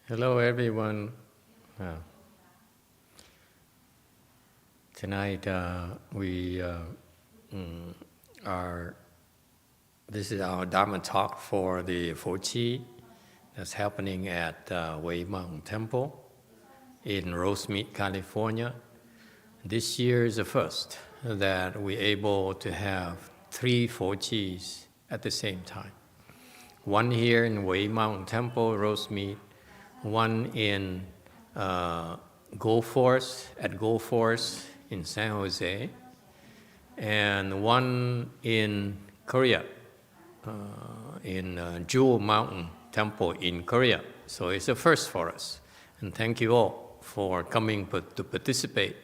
Hello, everyone. Tonight this is our Dharma talk for the Fochi that's happening at Wei Mountain Temple in Rosemead, California. This year is the first that we're able to have 3 Fochis at the same time. One here in Wei Mountain Temple, Rosemead, one in Gold Force in San Jose, and one in Korea, in Jewel Mountain Temple in Korea. So it's a first for us. And thank you all for coming to participate.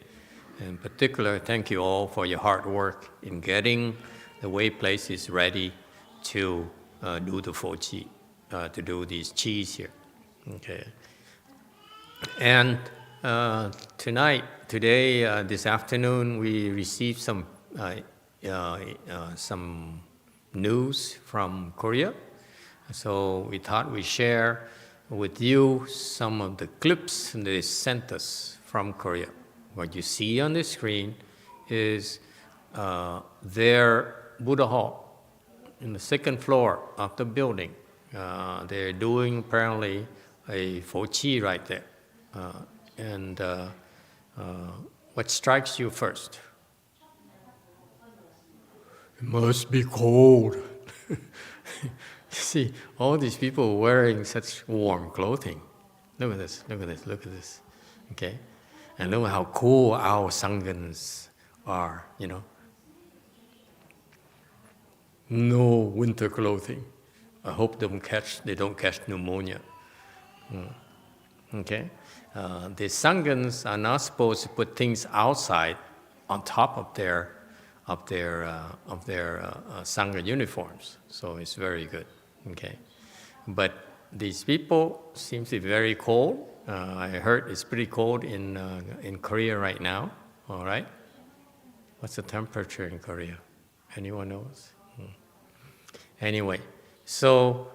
In particular, thank you all for your hard work in getting the way places ready to do the Fochi, to do these cheese here. Okay. And today, this afternoon, we received some news from Korea. So we thought we'd share with you some of the clips they sent us from Korea. What you see on the screen is their Buddha Hall in the 2nd floor of the building. They're doing apparently a Fochi right there. What strikes you first? It must be cold. See, all these people wearing such warm clothing. Look at this, look at this, look at this. Okay? And look at how cool our sanghas are, you know. No winter clothing. I hope they don't catch pneumonia. Okay? The sanghas are not supposed to put things outside on top of their sangha uniforms. So it's very good. Okay? But these people seem to be very cold. I heard it's pretty cold in Korea right now. All right? What's the temperature in Korea? Anyone knows? Anyway, so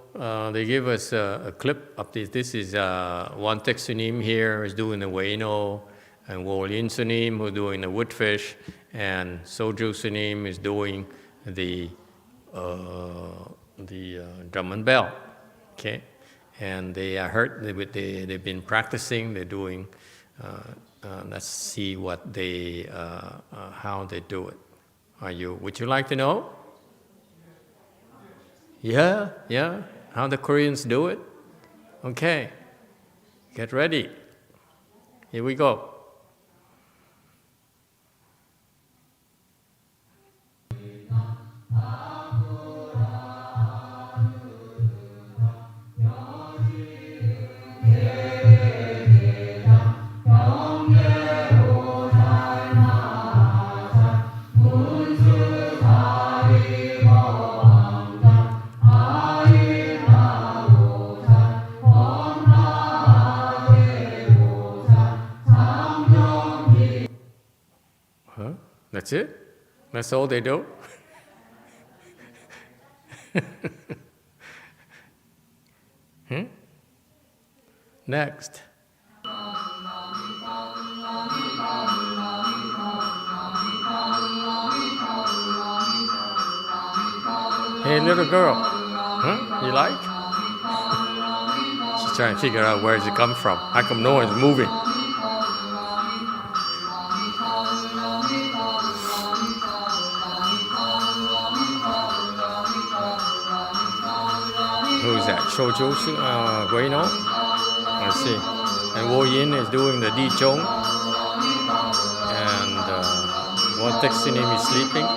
they give us a clip of this. This is One Tek Sunim here is doing the Weino, and Wo Lin Sunim who's doing the woodfish, and Soju Sunim is doing the drum and bell. Okay, and I heard they've been practicing. They're doing. Let's see what how they do it. Would you like to know? Yeah. How the Koreans do it? Okay. Get ready. Here we go. That's it? That's all they do? Next. Hey, little girl. You like? She's trying to figure out where does it come from. How come no one's moving? Who's that? Shoujo Guino? I see. And Wo Yin is doing the Di Chong. And One Tek Sunim is sleeping.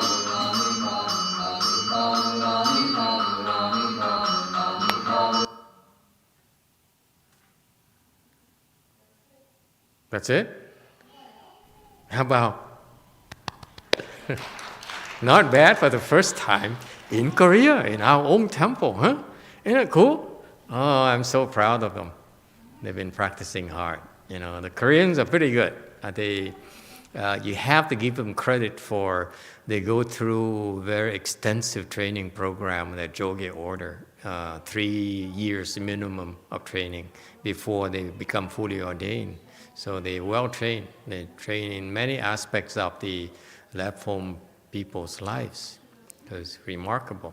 That's it? How about? Not bad for the first time in Korea, in our own temple, huh? Isn't it cool? Oh, I'm so proud of them. They've been practicing hard. You know, the Koreans are pretty good. You have to give them credit for they go through very extensive training program that Jogye order, 3 years minimum of training before they become fully ordained. So they're well trained. They train in many aspects of the left form people's lives. It's remarkable.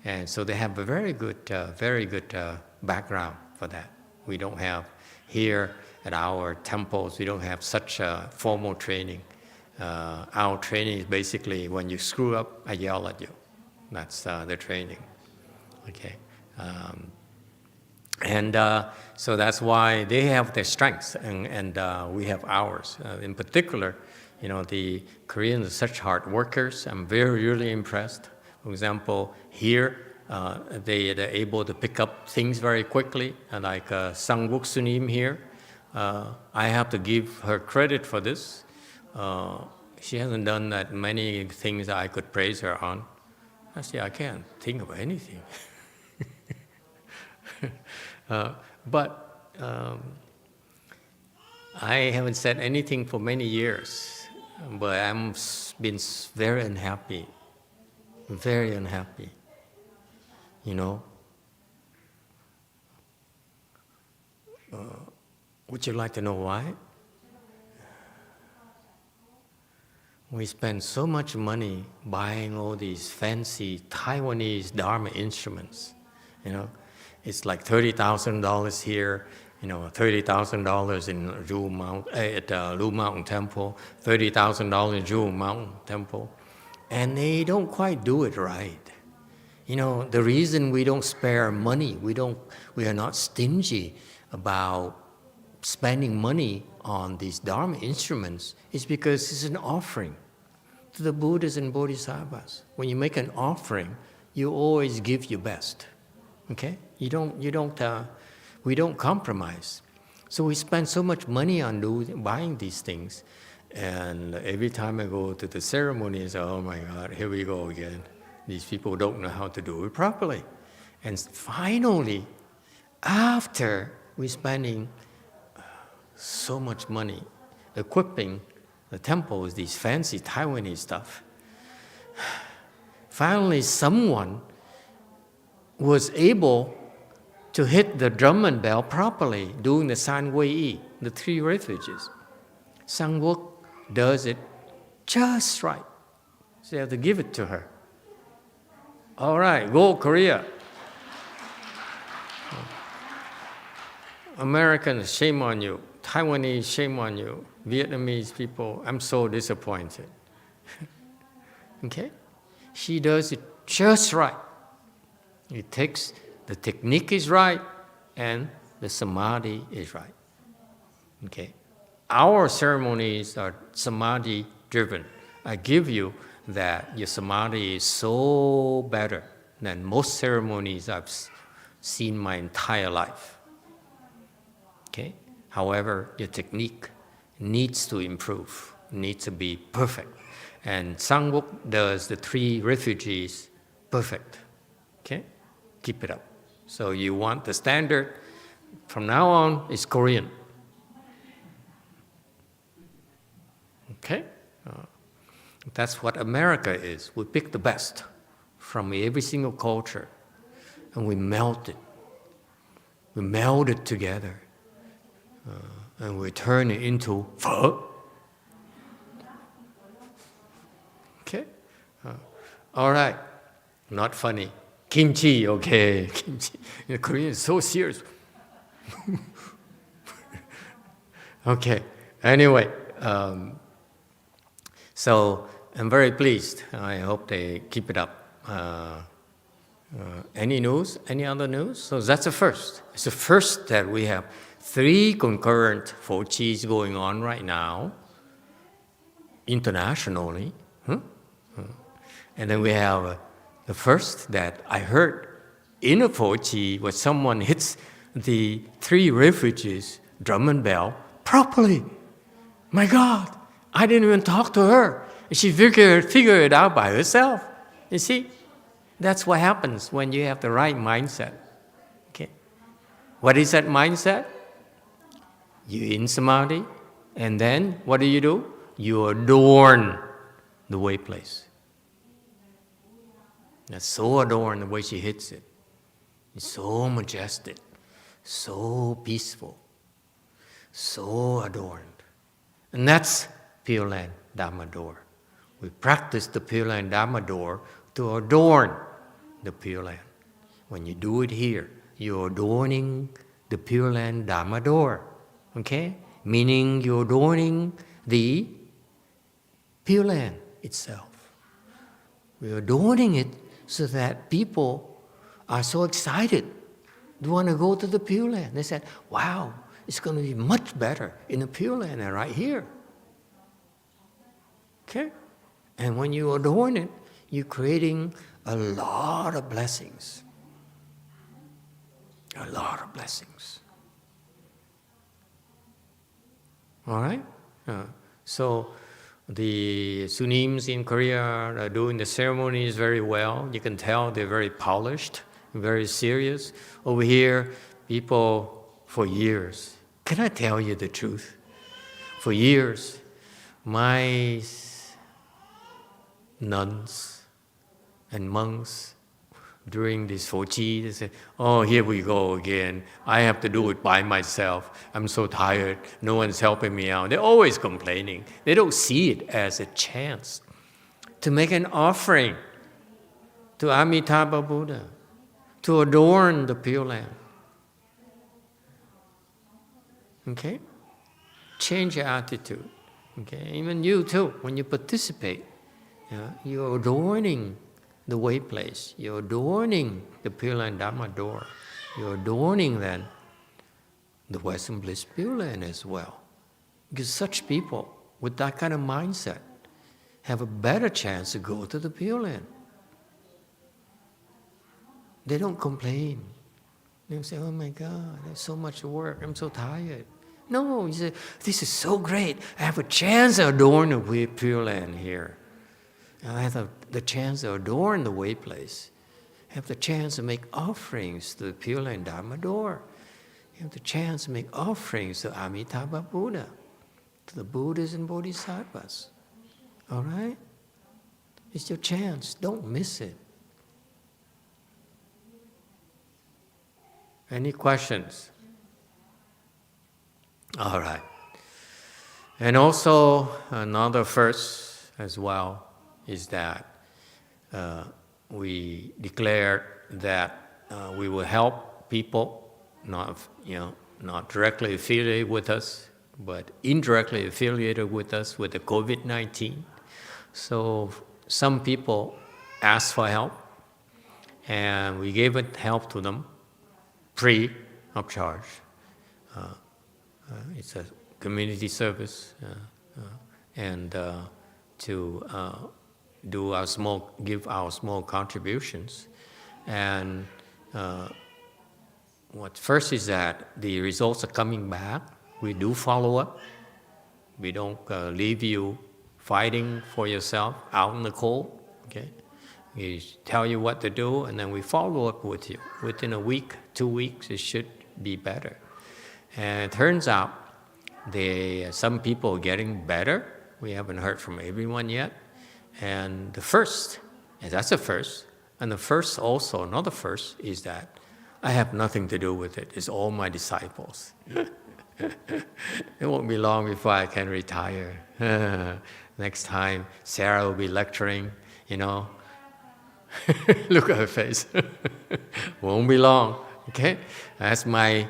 And so they have a very good background for that. We don't have here at our temples, we don't have such a formal training. Our training is basically when you screw up, I yell at you. That's the training. Okay. So that's why they have their strengths and we have ours. In particular, the Koreans are such hard workers. I'm really impressed. For example, here, they're able to pick up things very quickly, like Sangwook Sunim here. I have to give her credit for this. She hasn't done that many things I could praise her on. Actually, I can't think of anything. But I haven't said anything for many years, but I've been very unhappy. Very unhappy. Would you like to know why? We spend so much money buying all these fancy Taiwanese Dharma instruments. It's like $30,000 here, $30,000 in Lu Mountain Temple, $30,000 in Jewel Mountain Temple, and they don't quite do it right. The reason we don't spare money, we are not stingy about spending money on these Dharma instruments is because it's an offering to the Buddhas and Bodhisattvas. When you make an offering, you always give your best. Okay? We don't compromise. So we spend so much money on buying these things, and every time I go to the ceremonies, oh my God, here we go again. These people don't know how to do it properly. And finally, after we're spending so much money equipping the temple with these fancy Taiwanese stuff, finally someone was able to hit the drum and bell properly doing the San Wei Yi, the 3 refuges. Sangwook does it just right. So you have to give it to her. All right, go Korea. Americans, shame on you. Taiwanese, shame on you. Vietnamese people, I'm so disappointed. Okay? She does it just right. The technique is right, and the samadhi is right. Okay? Our ceremonies are samadhi driven. I give you that your samadhi is so better than most ceremonies I've seen my entire life. Okay? However, your technique needs to improve, needs to be perfect. And Sangwook does the 3 refugees perfect. Okay? Keep it up. So you want the standard, from now on, is Korean. Okay? That's what America is. We pick the best from every single culture, and we melt it. We meld it together, and we turn it into pho. Okay? All right. Not funny. Kimchi, okay. Kimchi. The Korean is so serious. Okay. Anyway, so I'm very pleased. I hope they keep it up. Any news? Any other news? So that's the first. It's the first that we have 3 concurrent Fochis going on right now, internationally. And then we have the first that I heard in a Fochi where someone hits the 3 refugees drum and bell properly. My God, I didn't even talk to her. She figured it out by herself. You see, that's what happens when you have the right mindset. Okay, what is that mindset? You're in samadhi, and then what do? You adorn the way place. That's so adorned the way she hits it. It's so majestic, so peaceful, so adorned. And that's Pure Land Dharma door. We practice the Pure Land Dharma door to adorn the Pure Land. When you do it here, you're adorning the Pure Land Dharma door. Okay? Meaning you're adorning the Pure Land itself. We're adorning it so that people are so excited. They want to go to the Pure Land. They said, wow, it's going to be much better in the Pure Land than right here. Okay? And when you adorn it, you're creating a lot of blessings. A lot of blessings. All right? So the Sunims in Korea are doing the ceremonies very well. You can tell they're very polished, very serious. Over here, people for years. Can I tell you the truth? For years, my nuns and monks during this Fochi, they say, oh, here we go again. I have to do it by myself. I'm so tired. No one's helping me out. They're always complaining. They don't see it as a chance to make an offering to Amitabha Buddha, to adorn the Pure Land. Okay? Change your attitude. Okay? Even you too, when you participate, you're adorning the way place. You're adorning the Pure Land Dharma door. You're adorning then the Western Bliss Pure Land as well. Because such people with that kind of mindset have a better chance to go to the Pure Land. They don't complain. They don't say, oh my God, there's so much work, I'm so tired. No, you say, this is so great. I have a chance to adorn the Pure Land here. I have the chance to adorn the way place. I have the chance to make offerings to the Pure Land Dharma door. You have the chance to make offerings to Amitabha Buddha, to the Buddhas and Bodhisattvas. All right? It's your chance. Don't miss it. Any questions? All right. And also, another first as well is that we declared that we will help people not directly affiliated with us, but indirectly affiliated with us with the COVID-19. So some people asked for help, and we gave it help to them, free of charge. It's a community service, and to give our small contributions. And what first is that the results are coming back. We do follow up. We don't leave you fighting for yourself out in the cold. Okay, we tell you what to do, and then we follow up with you. Within a week, 2 weeks, it should be better. And it turns out some people are getting better. We haven't heard from everyone yet. And the first, and that's the first, and the first also, another first, is that I have nothing to do with it. It's all my disciples. It won't be long before I can retire. Next time, Sarah will be lecturing, Look at her face. Won't be long, okay? That's my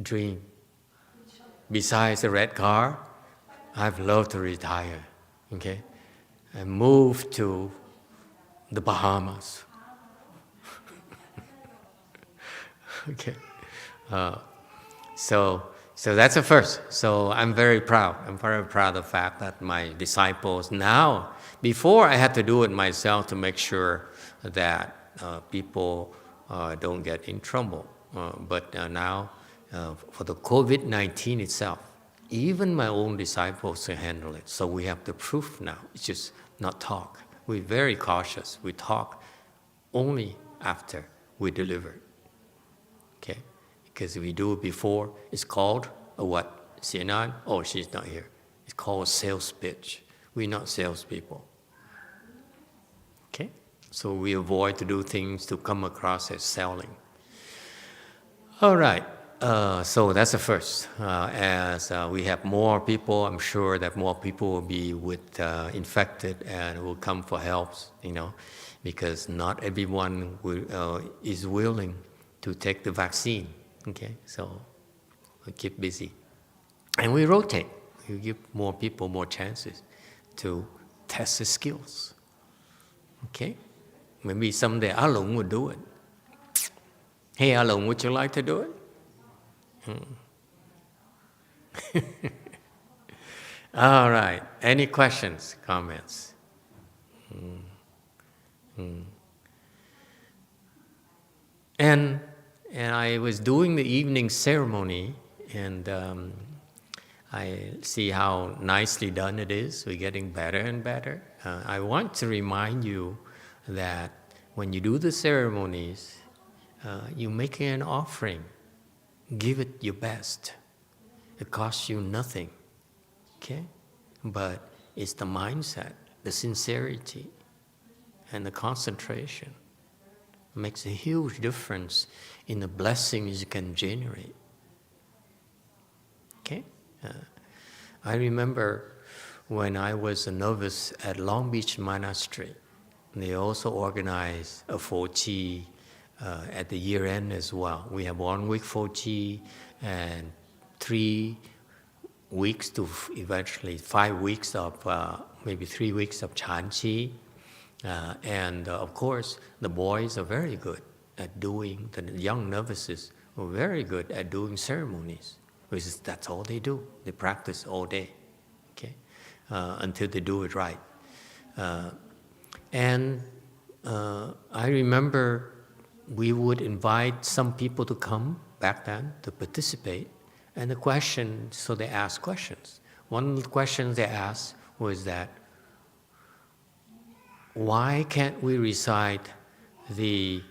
dream. Besides the red car, I'd love to retire, okay? And move to the Bahamas. Okay. So that's the first. So I'm very proud. I'm very proud of the fact that my disciples now, before I had to do it myself to make sure that people don't get in trouble. But now, for the COVID-19 itself, even my own disciples can handle it. So we have the proof now. It's just not talk. We're very cautious. We talk only after we deliver. Okay? Because if we do it before, it's called a what? Sianan? Oh, she's not here. It's called sales pitch. We're not salespeople. Okay? So we avoid to do things to come across as selling. All right, so that's the first. As we have more people, I'm sure that more people will be infected and will come for help, because not everyone is willing to take the vaccine. Okay, so we keep busy. And we rotate. We give more people more chances to test the skills. Okay? Maybe someday Alung will do it. Hey Alung, would you like to do it? All right. Any questions, comments? And I was doing the evening ceremony, and I see how nicely done it is. We're getting better and better. I want to remind you that when you do the ceremonies, you make an offering. Give it your best. It costs you nothing, okay? But it's the mindset, the sincerity, and the concentration. It makes a huge difference in the blessings you can generate. Okay? I remember when I was a novice at Long Beach Monastery, they also organized a Fo Chi at the year end as well. We have 1 week Fo Chi and 3 weeks to eventually 5 weeks of, maybe 3 weeks of Chan Chi. And of course, the boys are very good at doing, the young novices were very good at doing ceremonies, because that's all they do. They practice all day, okay, until they do it right. And I remember we would invite some people to come back then to participate, and the question, so they asked questions. One of the questions they asked was that, why can't we recite the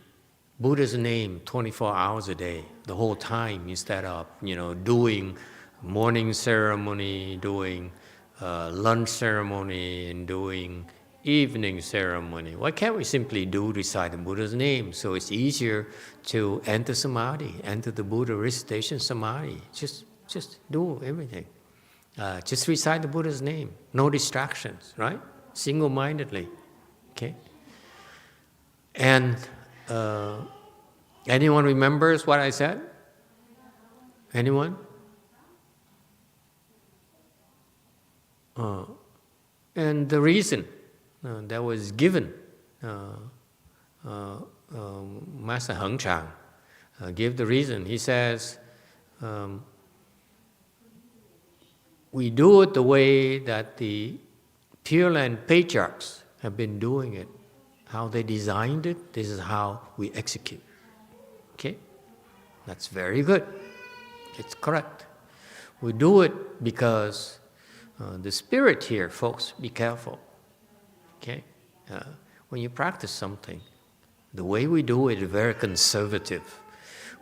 Buddha's name 24 hours a day, the whole time, instead of, doing morning ceremony, doing lunch ceremony, and doing evening ceremony? Why can't we simply recite the Buddha's name, so it's easier to enter samadhi, enter the Buddha recitation samadhi? Just do everything. Just recite the Buddha's name, no distractions, right? Single-mindedly, okay? And anyone remembers what I said? Anyone? And the reason that was given, Master Heng Chang gave the reason. He says, we do it the way that the Pure Land patriarchs have been doing it. How they designed it, this is how we execute. Okay? That's very good. It's correct. We do it because the spirit here, folks, be careful. Okay? When you practice something, the way we do it is very conservative.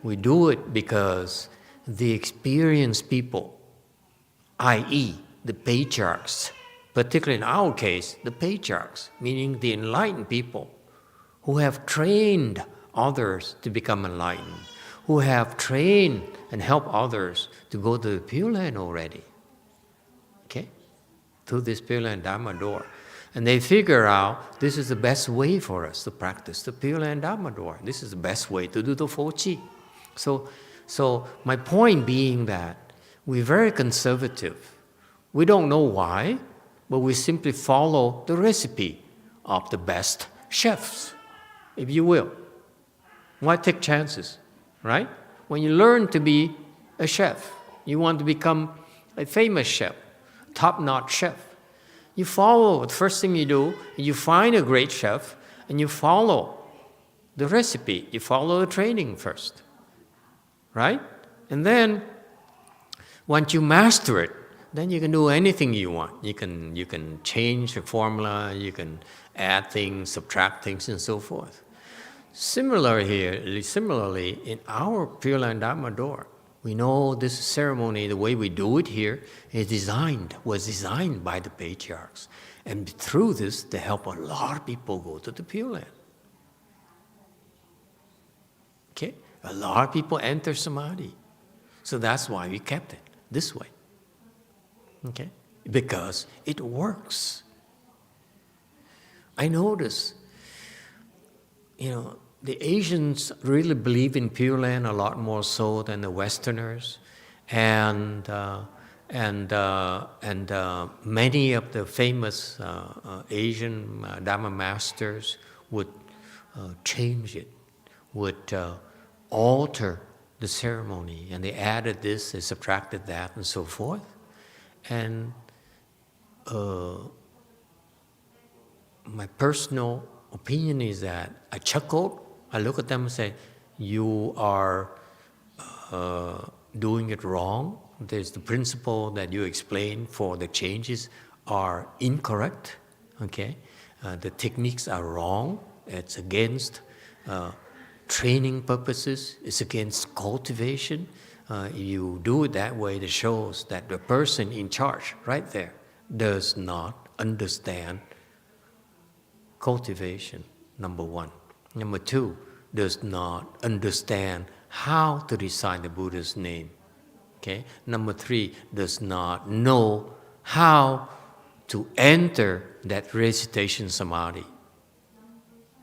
We do it because the experienced people, i.e., the patriarchs, particularly in our case, the patriarchs, meaning the enlightened people, who have trained others to become enlightened, who have trained and helped others to go to the Pure Land already, okay, through this Pure Land Dharma door. And they figure out this is the best way for us to practice the Pure Land Dharma door. This is the best way to do the Fo Chi. So my point being that we're very conservative. We don't know why, but we simply follow the recipe of the best chefs, if you will. Why take chances, right? When you learn to be a chef, you want to become a famous chef, top-notch chef. You follow, the first thing you do, you find a great chef, and you follow the recipe. You follow the training first, right? And then, once you master it, then you can do anything you want. You can change the formula, you can add things, subtract things, and so forth. Similarly, in our Pure Land Dharma door, we know this ceremony, the way we do it here, was designed by the patriarchs. And through this, they help a lot of people go to the Pure Land. Okay? A lot of people enter samadhi. So that's why we kept it this way. Okay? Because it works. I notice, the Asians really believe in Pure Land a lot more so than the Westerners. And many of the famous Asian Dharma masters would change it, would alter the ceremony, and they added this, they subtracted that, and so forth. And my personal opinion is that I chuckled. I look at them and say, you are doing it wrong. There's the principle that you explained for the changes are incorrect. Okay, the techniques are wrong. It's against training purposes. It's against cultivation. You do it that way, that shows that the person in charge, right there, does not understand cultivation, number one. Number two, does not understand how to recite the Buddha's name. Okay? Number three, does not know how to enter that recitation samadhi.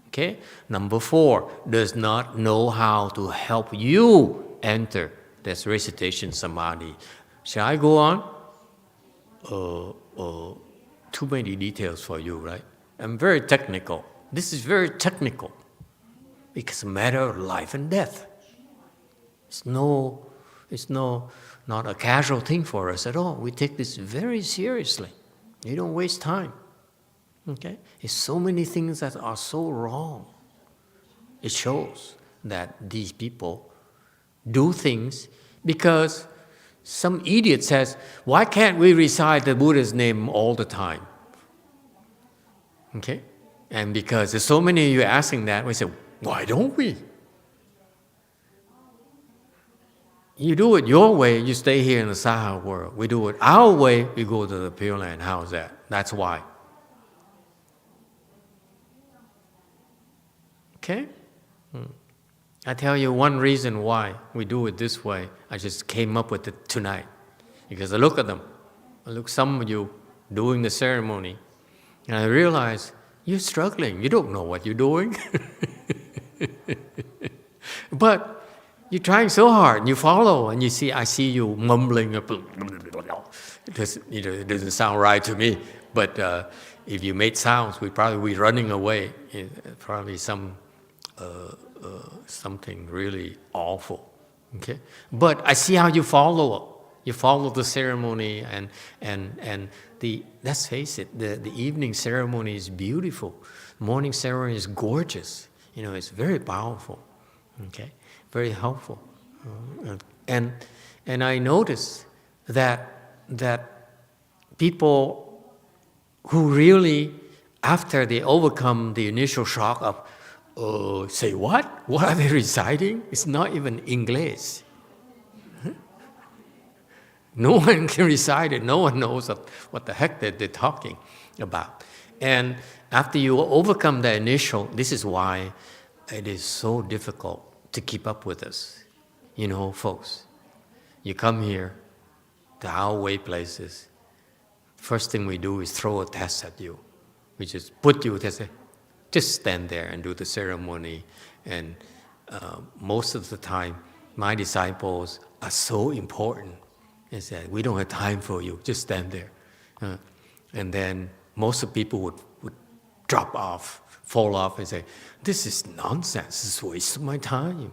Okay? Number four, does not know how to help you enter that recitation samadhi. Shall I go on? Too many details for you, right? I'm very technical. This is very technical. It's a matter of life and death. It's not a casual thing for us at all. We take this very seriously. You don't waste time. Okay? It's so many things that are so wrong. It shows that these people do things because some idiot says, why can't we recite the Buddha's name all the time? Okay? And because there's so many of you asking that, we say, why don't we? You do it your way, you stay here in the Saha world. We do it our way, we go to the Pure Land. How's that? That's why. Okay? I tell you one reason why we do it this way. I just came up with it tonight. Because I look at them. I look at some of you doing the ceremony. And I realize you're struggling. You don't know what you're doing. But you're trying so hard. You follow and you see, I see you mumbling. It doesn't sound right to me. But if you made sounds, we'd probably be running away. Probably something really awful. Okay? But I see how you follow. You follow the ceremony and let's face it, the evening ceremony is beautiful. Morning ceremony is gorgeous. It's very powerful. Okay? Very helpful. And I notice that people who really, after they overcome the initial shock of, say what? What are they reciting? It's not even English. No one can recite it. No one knows what the heck they're talking about. And after you overcome the initial, this is why it is so difficult to keep up with us. Folks, you come here to our way places. First thing we do is throw a test at you. We just put you to say, just stand there and do the ceremony. And most of the time, my disciples are so important. They said, we don't have time for you, just stand there. And then most of the people would drop off, fall off and say, this is nonsense, this is a waste of my time.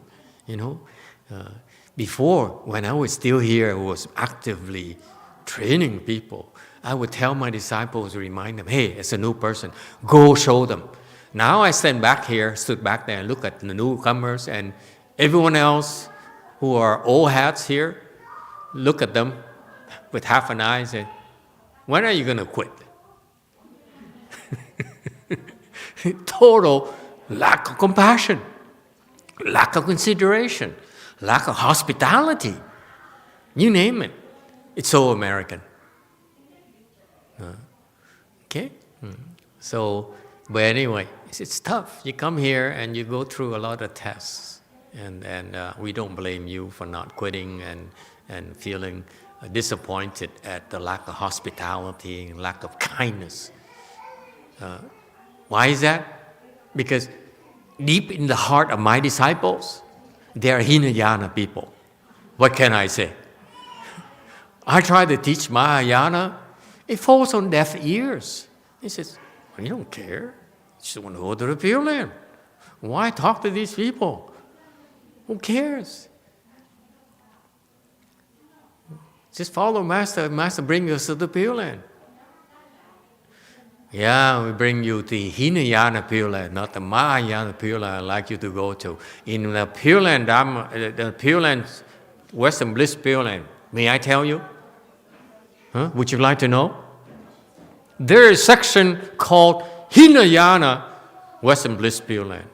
Before, when I was still here, I was actively training people. I would tell my disciples, remind them, hey, as a new person, go show them. Now I stand back here, stood back there and look at the newcomers and everyone else who are old hats here, look at them with half an eye and say, when are you going to quit? Total lack of compassion, lack of consideration, lack of hospitality. You name it. It's so American. Okay? So, but anyway, it's tough. You come here and you go through a lot of tests. And we don't blame you for not quitting and feeling disappointed at the lack of hospitality and lack of kindness. Why is that? Because deep in the heart of my disciples, they are Hinayana people. What can I say? I try to teach Mahayana, it falls on deaf ears. He says, well, you don't care. You just want to go to the Pure Land. Why talk to these people? Who cares? Just follow Master. Master brings us to the Pure Land. Yeah, we bring you to the Hinayana Pure Land, not the Mahayana Pure Land I'd like you to go to. In the Pure Land, the Pure Land, Western Bliss Pure Land, may I tell you? Huh? Would you like to know? There is a section called Hinayana Western Bliss Pure Land,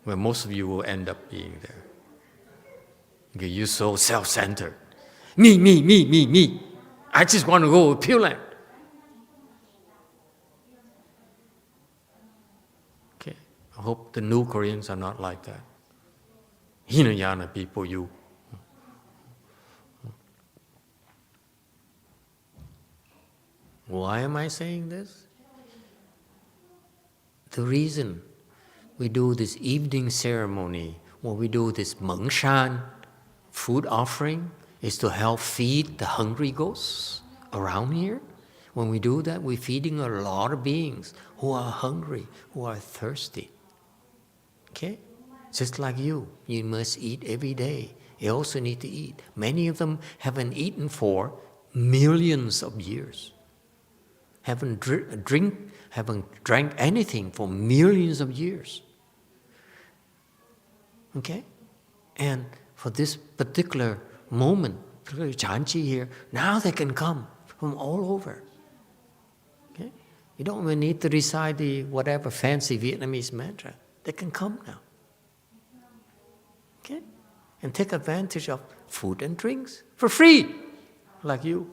where most of you will end up being there. Because you're so self-centered. Me. I just want to go to Pure Land. Okay, I hope the new Koreans are not like that. Hinayana people, you. Why am I saying this? The reason we do this evening ceremony, when we do this Mengshan food offering, is to help feed the hungry ghosts around here. When we do that, we're feeding a lot of beings who are hungry, who are thirsty. Okay? Just like you must eat every day. You also need to eat. Many of them haven't eaten for millions of years. Haven't drank anything for millions of years. Okay? And for this particular moment, particularly Chanchi here, now they can come from all over. Okay? You don't even need to recite the whatever fancy Vietnamese mantra. They can come now. Okay? And take advantage of food and drinks for free, like you.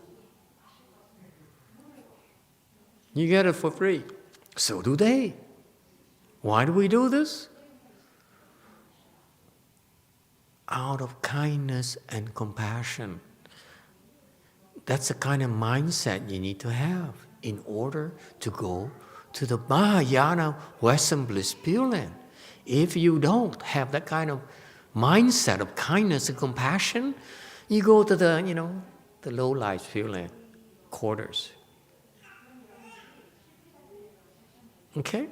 You get it for free. So do they. Why do we do this? Out of kindness and compassion. That's the kind of mindset you need to have in order to go to the Mahayana Western Bliss Pure Land. If you don't have that kind of mindset of kindness and compassion, you go to the low-life Pure Land quarters. Okay?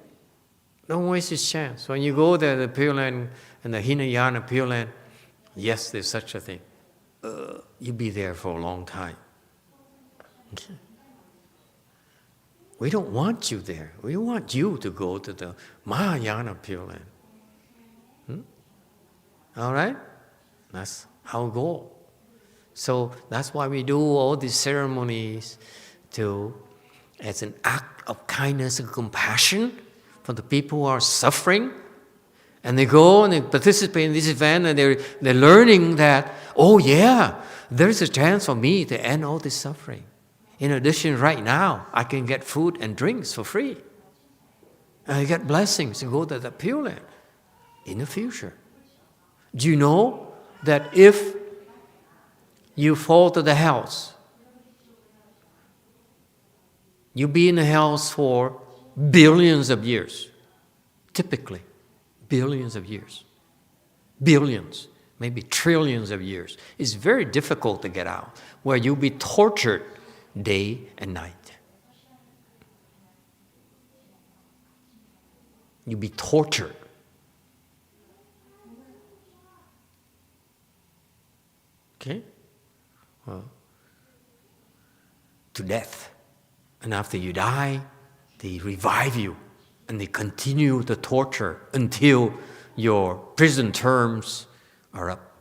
Don't waste your chance. When you go there, the Pure Land and the Hinayana Pure Land, yes, there's such a thing. You'll be there for a long time. Okay? We don't want you there. We want you to go to the Mahayana Pure Land. All right? That's our goal. So that's why we do all these ceremonies as an act of kindness and compassion for the people who are suffering. And they go and they participate in this event and they're learning that, oh yeah, there's a chance for me to end all this suffering. In addition, right now, I can get food and drinks for free. And I get blessings to go to the Pure Land in the future. Do you know that if you fall to the hells, you'll be in the hells for billions of years, typically. Billions of years. Billions, maybe trillions of years. It's very difficult to get out, where you'll be tortured day and night. You'll be tortured. Okay? Well, to death. And after you die, they revive you. And they continue the torture until your prison terms are up.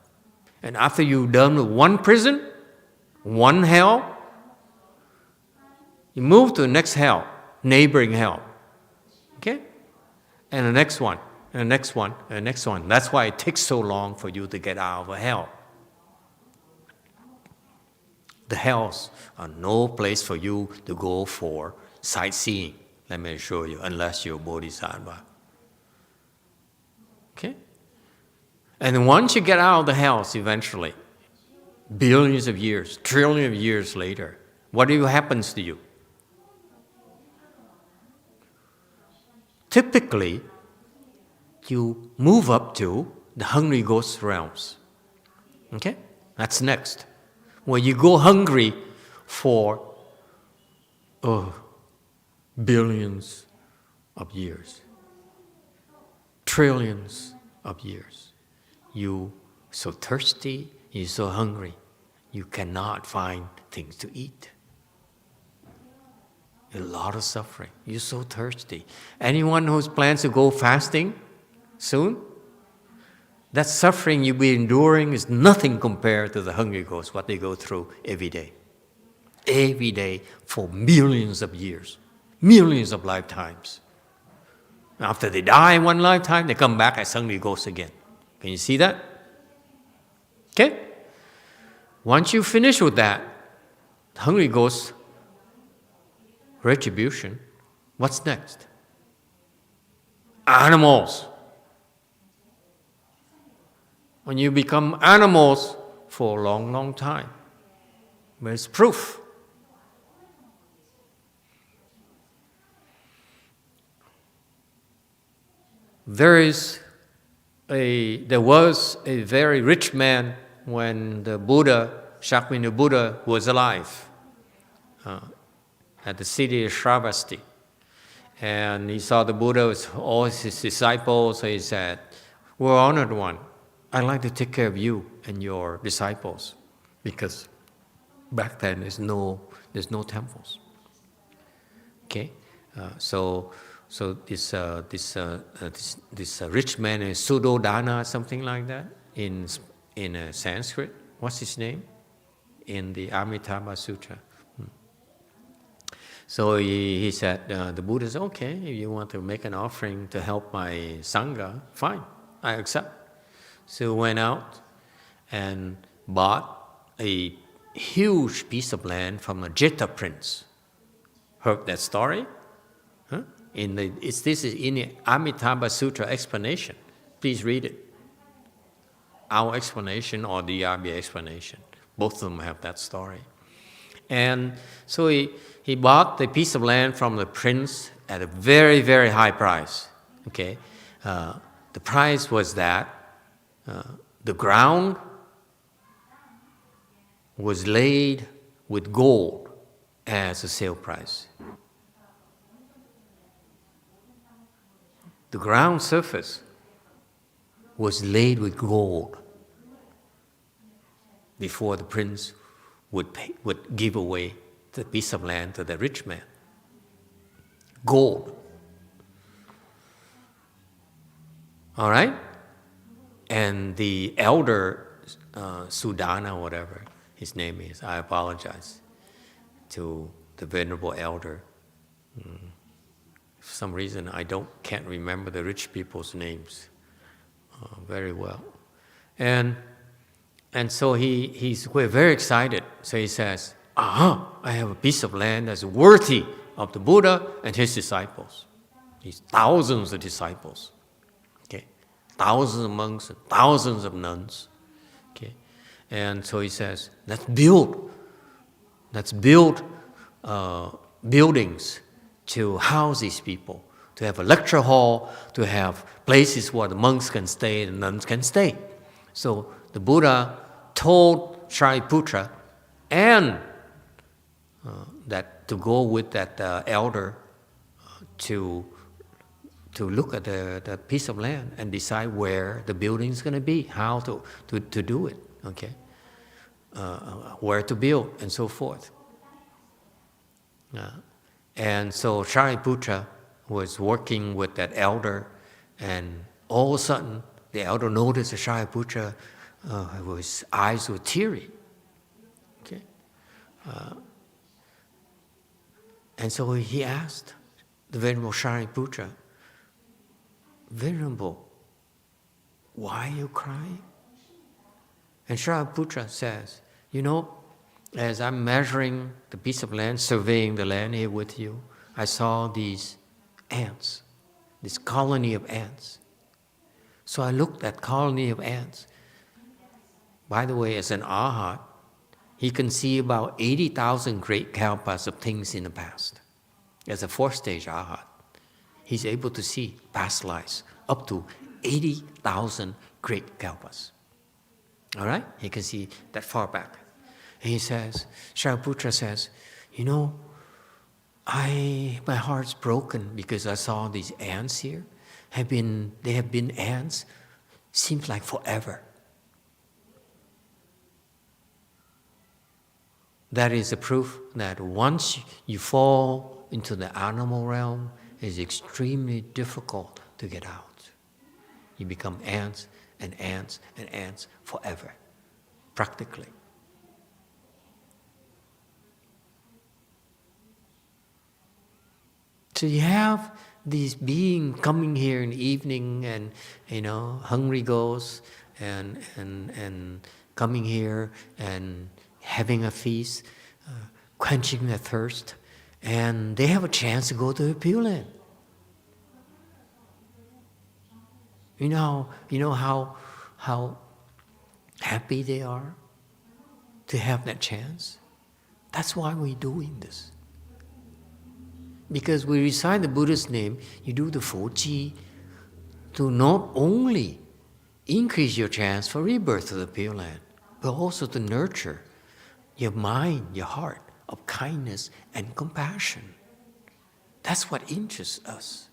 And after you're done with one prison, one hell, you move to the next hell, neighboring hell. Okay? And the next one, and the next one, and the next one. That's why it takes so long for you to get out of hell. The hells are no place for you to go for sightseeing. Let me assure you, unless you're a bodhisattva. Okay? And once you get out of the house, eventually, billions of years, trillions of years later, what happens to you? Typically, you move up to the hungry ghost realms. Okay? That's next. Where you go hungry for billions of years, trillions of years. You so thirsty, you're so hungry, you cannot find things to eat. A lot of suffering. You're so thirsty. Anyone who plans to go fasting soon, that suffering you'll be enduring is nothing compared to the hungry ghosts, what they go through every day. Every day for millions of years, millions of lifetimes. After they die in one lifetime, they come back as hungry ghosts again. Can you see that? Okay? Once you finish with that, hungry ghost retribution, what's next? Animals. When you become animals for a long, long time, there's proof. There was a very rich man when the Buddha, Shakyamuni Buddha, was alive at the city of Shravasti. And he saw the Buddha with all his disciples, so he said, "We're honored one. I'd like to take care of you and your disciples." Because back then there's no temples. Okay? So this rich man is Suddhodana, something like that, in Sanskrit. What's his name? In the Amitabha Sutra. So he said, the Buddha said, "Okay, if you want to make an offering to help my Sangha, fine, I accept." So he went out and bought a huge piece of land from a Jeta prince. Heard that story? Huh? This is in the Amitabha Sutra explanation. Please read it. Our explanation or the RBA explanation. Both of them have that story. And so he bought the piece of land from the prince at a very, very high price. Okay, the price was that the ground was laid with gold as a sale price. The ground surface was laid with gold before the prince would give away the piece of land to the rich man. Gold. All right? And the elder, Sudana, whatever his name is, I apologize to the venerable elder. For some reason, I can't remember the rich people's names very well. And so we're very excited. So he says, I have a piece of land that's worthy of the Buddha and his disciples. These thousands of disciples. Okay, thousands of monks and thousands of nuns. Okay, and so he says, let's build buildings to house these people, to have a lecture hall, to have places where the monks can stay and nuns can stay. So the Buddha told Shariputra and that to go with that elder to look at the piece of land and decide where the building is going to be, how to do it, okay, where to build and so forth. And so Shariputra was working with that elder, and all of a sudden the elder noticed that Shariputra, his eyes were teary. Okay, and so he asked the Venerable Shariputra, "Venerable, why are you crying?" And Shariputra says, as I'm measuring the piece of land, surveying the land here with you, I saw these ants, this colony of ants. So I looked at colony of ants. By the way, as an arhat, he can see about 80,000 great kalpas of things in the past. As a fourth stage arhat, he's able to see past lives up to 80,000 great kalpas. All right? He can see that far back. And he says, Shariputra says, my heart's broken because I saw these ants here. They have been ants, seems like forever. That is a proof that once you fall into the animal realm, it's extremely difficult to get out. You become ants and ants and ants forever, practically. So you have these beings coming here in the evening and, hungry ghosts and coming here and having a feast, quenching their thirst, and they have a chance to go to the Pure Land. You know how happy they are to have that chance? That's why we're doing this. Because we recite the Buddha's name, you do the Fochi to not only increase your chance for rebirth to the Pure Land, but also to nurture your mind, your heart of kindness and compassion. That's what interests us.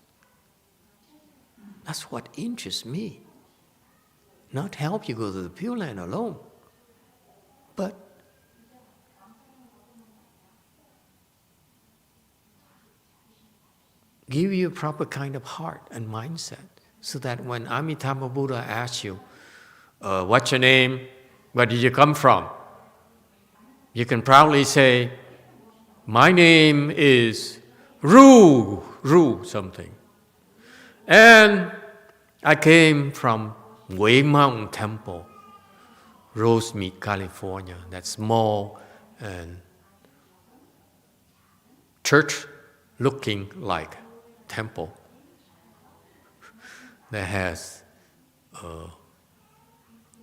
That's what interests me. Not help you go to the Pure Land alone, but give you a proper kind of heart and mindset so that when Amitabha Buddha asks you, what's your name? Where did you come from? You can proudly say, my name is Ru something. And I came from Mountain Temple, Rosemead, California, that small and church-looking like temple that has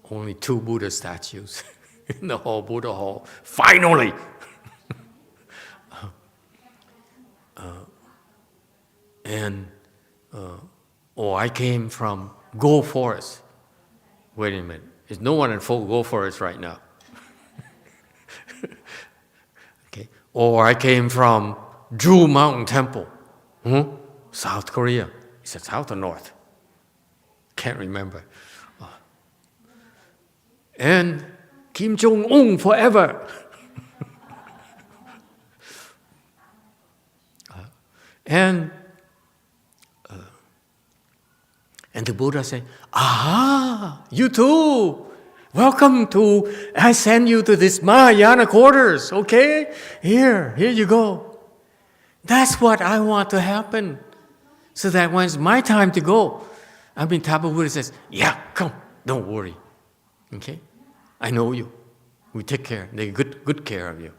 only 2 Buddha statues in the whole Buddha hall. Finally! Or I came from Go Forest. Wait a minute. There's no one in full Go Forest right now. Okay. Or I came from Drew Mountain Temple. South Korea. He said south or north? Can't remember. And Kim Jong-un forever. And the Buddha said, you too. Welcome to, I send you to this Mahayana quarters, okay? Here you go. That's what I want to happen. So that when it's my time to go, Amitabha Buddha says, yeah, come, don't worry. Okay? I know you. We take care, they good care of you.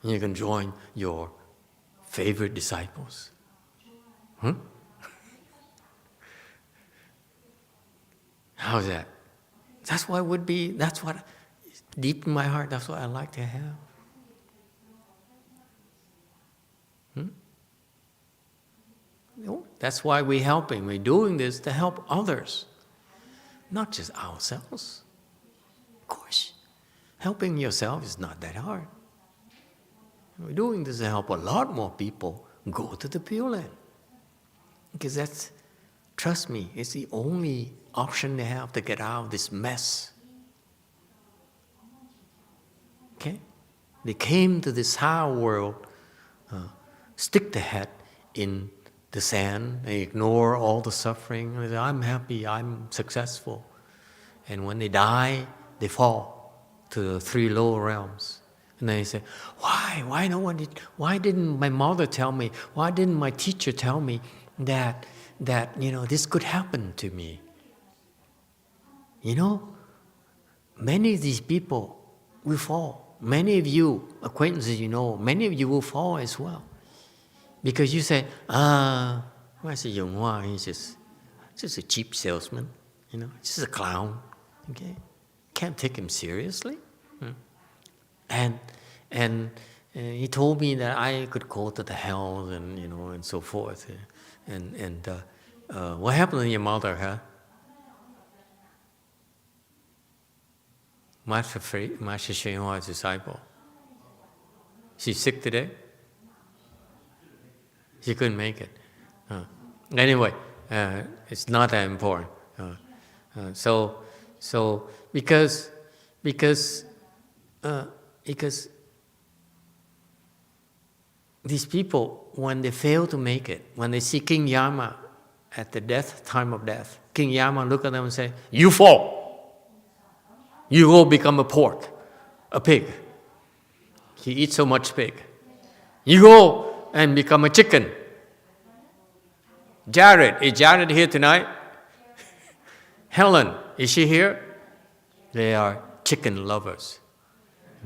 And you can join your favorite disciples. How's that? That's what deep in my heart, that's what I like to have. That's why we're helping. We're doing this to help others, not just ourselves. Of course, helping yourself is not that hard. We're doing this to help a lot more people go to the Pure Land. Because trust me, it's the only option they have to get out of this mess. Okay? They came to this higher world, stick the head in the sand, they ignore all the suffering, and they say, I'm happy, I'm successful. And when they die, they fall to the 3 lower realms. And they say, why didn't my mother tell me, why didn't my teacher tell me that this could happen to me? Many of these people will fall. Many of you, acquaintances many of you will fall as well. Because you say, where's the YongHua? He's just just a cheap salesman, just a clown. Okay, can't take him seriously. And he told me that I could go to the hell and so forth. And what happened to your mother, huh? Master YongHua's disciple. She's sick today? She couldn't make it. Anyway, it's not that important. So because these people, when they fail to make it, when they see King Yama at the time of death, King Yama look at them and say, "You fall. You will become a pig. He eats so much pig. You go and become a chicken." Is Jared here tonight? Helen, is she here? They are chicken lovers.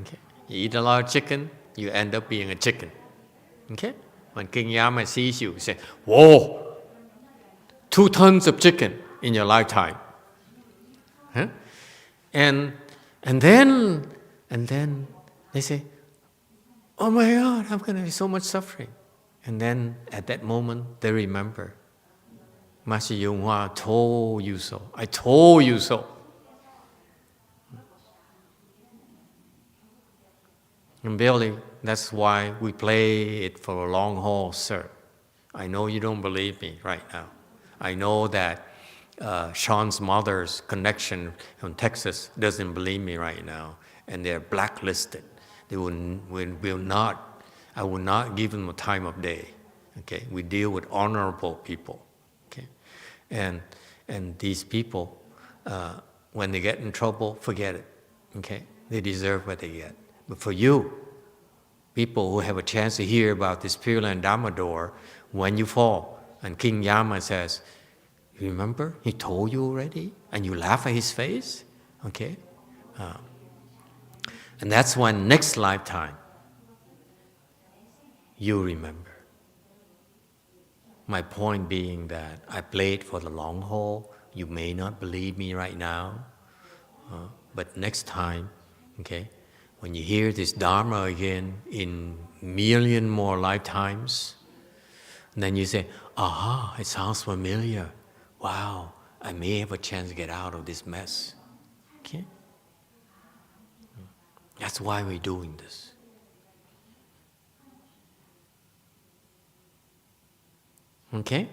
Okay. You eat a lot of chicken, you end up being a chicken. Okay? When King Yama sees you, he says, "Whoa, 2 tons of chicken in your lifetime." Huh? And then they say, "Oh my God, I'm going to be so much suffering." And then at that moment, they remember, Master YongHua told you so. I told you so. And Billy, that's why we play it for a long haul, sir. I know you don't believe me right now. I know that Sean's mother's connection from Texas doesn't believe me right now, and they're blacklisted. They will not. I will not give them a time of day. Okay, we deal with honorable people. Okay, and these people, when they get in trouble, forget it. Okay, they deserve what they get. But for you, people who have a chance to hear about this Pure Land Dharma door, when you fall, and King Yama says, "Remember, he told you already," and you laugh at his face. Okay, and that's when next lifetime you remember. My point being that I played for the long haul. You may not believe me right now, but next time, okay, when you hear this Dharma again in million more lifetimes, then you say, "Aha, it sounds familiar. Wow, I may have a chance to get out of this mess." Okay? That's why we're doing this. Okay?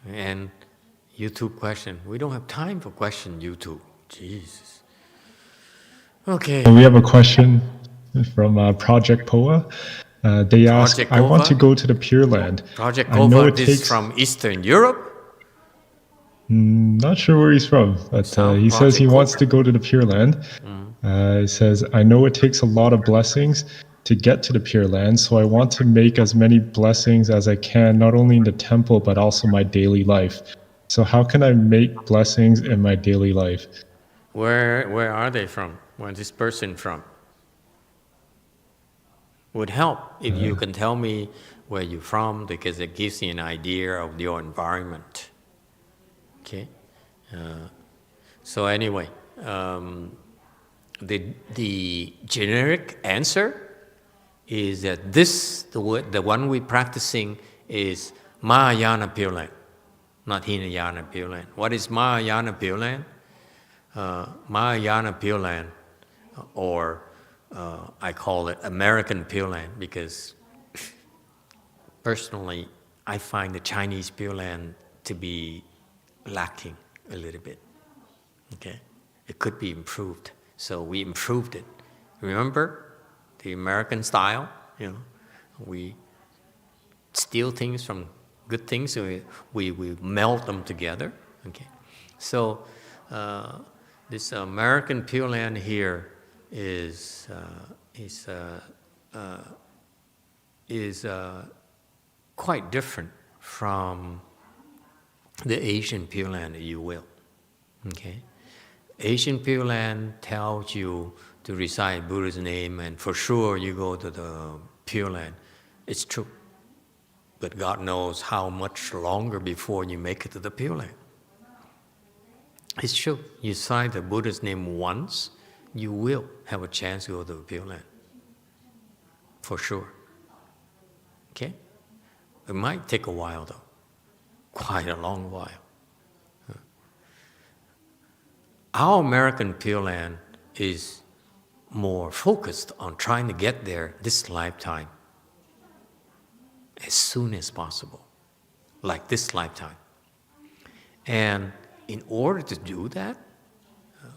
And YouTube question. We don't have time for question, YouTube. Jesus. Okay. We have a question from Project POA. They ask, Project "I want to Kova? go to the Pure Land. Project I know Kova it is takes..." from Eastern Europe? Not sure where he's from, but he says he wants to go to the Pure Land. He says, "I know it takes a lot of blessings to get to the Pure Land, so I want to make as many blessings as I can, not only in the temple, but also my daily life. So how can I make blessings in my daily life?" Where are they from? Where's this person from? Would help if you can tell me where you're from, because it gives me an idea of your environment. Okay? So anyway, the generic answer is that the one we're practicing is Mahayana Pure Land, not Hinayana Pure Land. What is Mahayana Pure Land? Mahayana Pure Land, or I call it American Pure Land, because personally I find the Chinese Pure Land to be lacking a little bit. Okay, it could be improved, so we improved it. Remember the American style? We steal things from good things, so we melt them together. Okay, so this American Pure Land here is quite different from the Asian Pure Land, if you will. Okay, Asian Pure Land tells you to recite Buddha's name, and for sure you go to the Pure Land. It's true, but God knows how much longer before you make it to the Pure Land. It's true. You cite the Buddha's name once, you will have a chance to go to the Pure Land. For sure. Okay? It might take a while though. Quite a long while. Our American Pure Land is more focused on trying to get there this lifetime as soon as possible, like this lifetime. And in order to do that,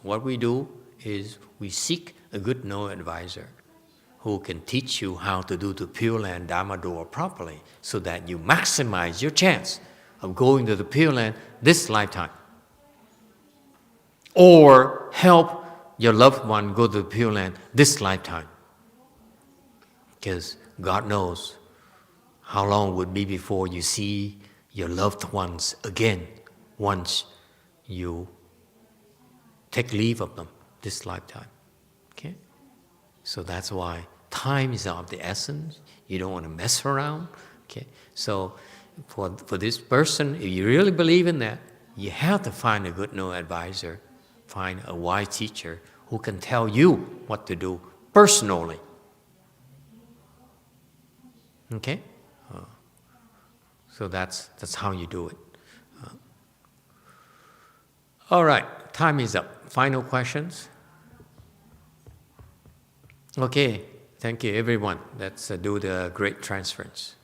what we do is we seek a good no advisor who can teach you how to do the Pure Land Dharma door properly so that you maximize your chance of going to the Pure Land this lifetime. Or help your loved one go to the Pure Land this lifetime. Because God knows how long it would be before you see your loved ones again once you take leave of them this lifetime. Okay? So that's why time is of the essence. You don't want to mess around. Okay? So for this person, if you really believe in that, you have to find a good no advisor, find a wise teacher who can tell you what to do personally. Okay? So that's how you do it. All right, time is up. Final questions? Okay, thank you everyone. Let's do the great transference.